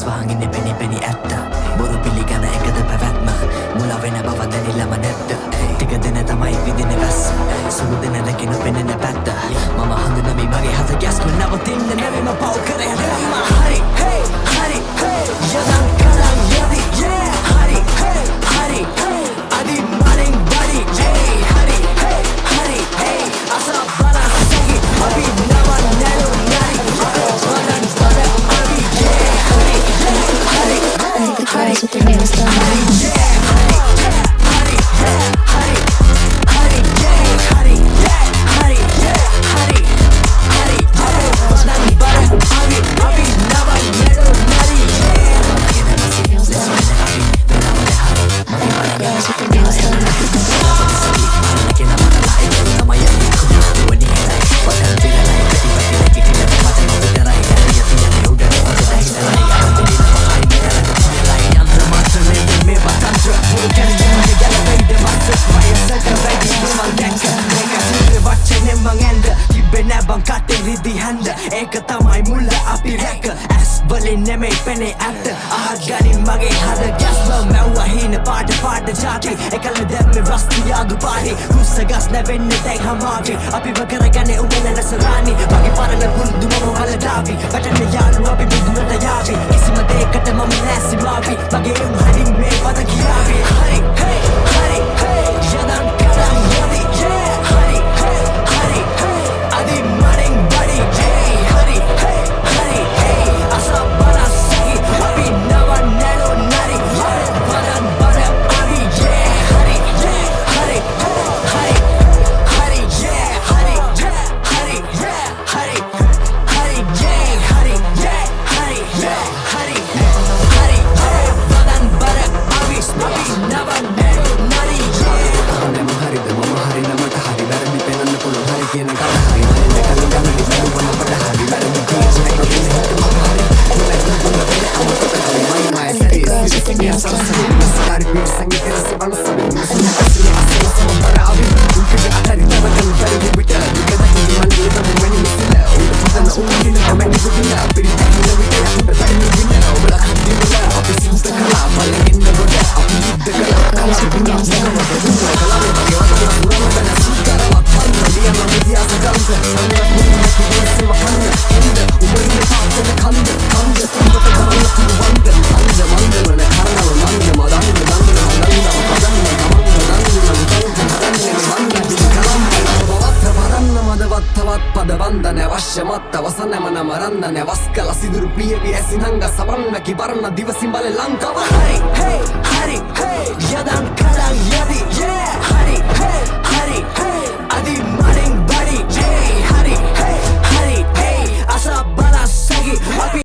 ඇස් වහන් ඉන්නේ පෙනි පෙනි ඇත්ත බොරු පිළිගන එකද පැවැත්ම මුල වෙන බව දැනිලම නැද්ද ටික දෙන තමයි විදින වැස්ස සුළු දෙන රැකින පෙනෙන පැත්ත මම හඳුනමි මගේ හත ගැස්ම නවතින්න නැවෙම පව් කර හැරෙන්න හරි හේ හරි හේ යදන් කරන් යදි yeah හරි හේ හරි හේ අදි මලින් බඩි hey හරි හේ හරි හේ අස බලා සගි අපි නව නැලු නරි වදන් බඩ අපි yeah හරි හරි I think the cries with the nails done. ඒක තමයි මුල්ල අපි රැක ඇස් වලින් නෙමෙයි පෙනේ ඇත්ත අහත් ගනින් මගේ හද ගැස්ම මැව්වා හීන පාට පාට ජාති එකල දැම්මේ රස්ති යාදු පාටි රුස්ස ගස් නැවෙන්නේ දැන් හමාවි අපිව කරගන්නේ උඹල නැසරානි මගේ පරණ පුරුදු මම වලදාවි වැටෙන්න යාළු අපි මුදුනට යාවි කිසිම දෙයකට මම නැසි මාවි මගේ උන් හරින් මේ පද කියාවි හරි හේ හරි හේ යදන් කරන් යදි yeah හරි හේ හරි හේ අදි මලින් බඩි වසනමන මරන්නන වස්කල සිදුරු පියවි ඇසින් හංග සවන්නකි වරණ දිවසින් බල ලංකව හරි හේ හරි හේ යදන් කරන් යදි yeah